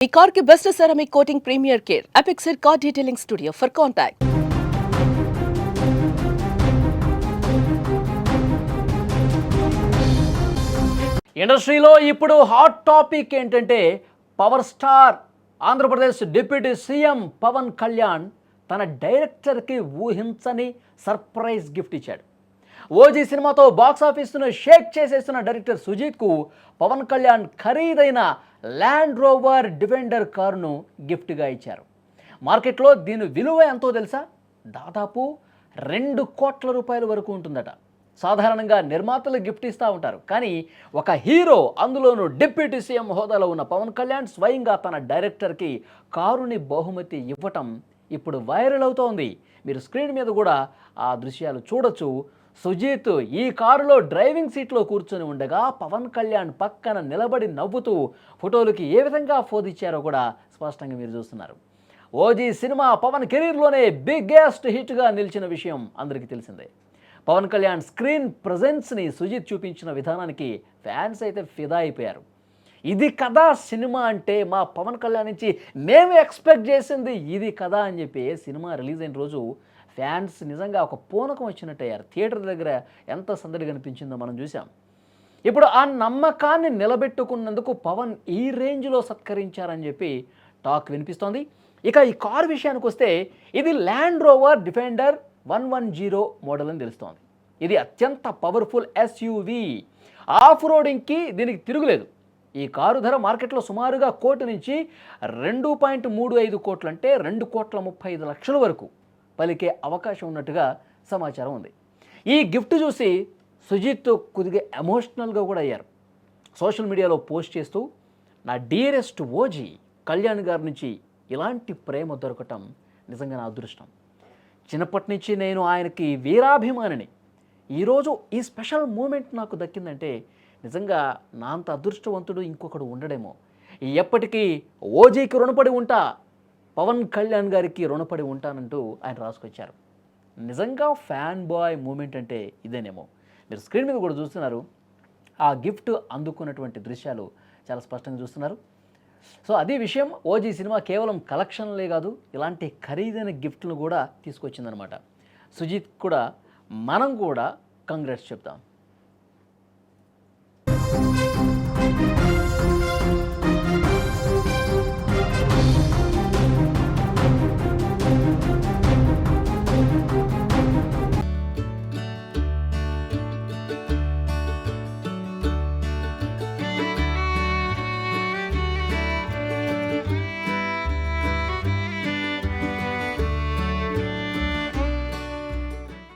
ఈ కార్ కి best ceramic coating premier care apexer car detailing studio for contact. ఇండస్ట్రీలో ఇప్పుడు హాట్ టాపిక్ ఏంటంటే power star Andhra Pradesh deputy CM Pawan Kalyan తన డైరెక్టర్కి ఊహించని సర్ప్రైజ్ గిఫ్ట్ ఇచ్చాడు. ఓజీ సినిమాతో బాక్స్ ఆఫీస్ను షేక్ చేసేస్తున్న డైరెక్టర్ సుజీత్కు పవన్ కళ్యాణ్ ఖరీదైన ల్యాండ్ రోవర్ డిఫెండర్ కారును గిఫ్ట్గా ఇచ్చారు. మార్కెట్లో దీని విలువ ఎంతో తెలుసా? దాదాపు 2 కోట్ల రూపాయల వరకు ఉంటుందట. సాధారణంగా నిర్మాతలు గిఫ్ట్ ఇస్తూ ఉంటారు, కానీ ఒక హీరో, అందులోనూ డిప్యూటీ సీఎం హోదాలో ఉన్న పవన్ కళ్యాణ్ స్వయంగా తన డైరెక్టర్కి కారుని బహుమతి ఇవ్వటం ఇప్పుడు వైరల్ అవుతోంది. మీరు స్క్రీన్ మీద కూడా ఆ దృశ్యాలు చూడొచ్చు. సుజీత్ ఈ కారులో డ్రైవింగ్ సీట్లో కూర్చొని ఉండగా పవన్ కళ్యాణ్ పక్కన నిలబడి నవ్వుతూ ఫోటోలకి ఏ విధంగా ఇచ్చారో కూడా స్పష్టంగా మీరు చూస్తున్నారు. ఓజీ సినిమా పవన్ కెరీర్లోనే బిగ్గెస్ట్ హిట్గా నిలిచిన విషయం అందరికీ తెలిసిందే. పవన్ కళ్యాణ్ స్క్రీన్ ప్రజెన్స్ని సుజీత్ చూపించిన విధానానికి ఫ్యాన్స్ అయితే ఫిదా అయిపోయారు. ఇది కదా సినిమా అంటే, మా పవన్ కళ్యాణ్ నుంచి మేము ఎక్స్పెక్ట్ చేసింది ఇది కదా అని చెప్పి సినిమా రిలీజ్ అయిన రోజు ఫ్యాన్స్ నిజంగా ఒక పూనకం వచ్చినట్టయ్యారు. థియేటర్ దగ్గర ఎంత సందడి కనిపించిందో మనం చూసాం. ఇప్పుడు ఆ నమ్మకాన్ని నిలబెట్టుకున్నందుకు పవన్ ఈ రేంజ్లో సత్కరించారని చెప్పి టాక్ వినిపిస్తోంది. ఇక ఈ కార్ విషయానికి వస్తే ఇది ల్యాండ్ రోవర్ డిఫెండర్ 110 మోడల్ అని తెలుస్తోంది. ఇది అత్యంత పవర్ఫుల్ ఎస్యూవీ. ఆఫ్ రోడింగ్కి దీనికి తిరుగులేదు. ఈ కారు ధర మార్కెట్లో సుమారుగా 1 కోటి నుంచి 2.35 కోట్లు, అంటే 2,35,00,000 వరకు పలికే అవకాశం ఉన్నట్టుగా సమాచారం ఉంది. ఈ గిఫ్ట్ చూసి సుజీత్ కొద్దిగా ఎమోషనల్గా కూడా అయ్యారు. సోషల్ మీడియాలో పోస్ట్ చేస్తూ, నా డియరెస్ట్ ఓజీ కళ్యాణ్ గారి నుంచి ఇలాంటి ప్రేమ దొరకటం నిజంగా నా అదృష్టం. చిన్నప్పటి నుంచి నేను ఆయనకి వీరాభిమానిని. ఈరోజు ఈ స్పెషల్ మూమెంట్ నాకు దక్కిందంటే నిజంగా నా అంత అదృష్టవంతుడు ఇంకొకడు ఉండడేమో. ఎప్పటికీ ఓజీకి రుణపడి ఉంటా, పవన్ కళ్యాణ్ గారికి రుణపడి ఉంటానంటూ ఆయన రాసుకొచ్చారు. నిజంగా ఫ్యాన్ బాయ్ మూమెంట్ అంటే ఇదేనేమో. మీరు స్క్రీన్ మీద కూడా చూస్తున్నారు. ఆ గిఫ్ట్ అందుకున్నటువంటి దృశ్యాలు చాలా స్పష్టంగా చూస్తున్నారు. సో అదే విషయం, ఓజీ సినిమా కేవలం కలెక్షన్లే కాదు, ఇలాంటి ఖరీదైన గిఫ్ట్లను కూడా తీసుకొచ్చిందనమాట. సుజీత్ కూడా మనం కూడా కంగ్రాట్స్ చెప్తాం.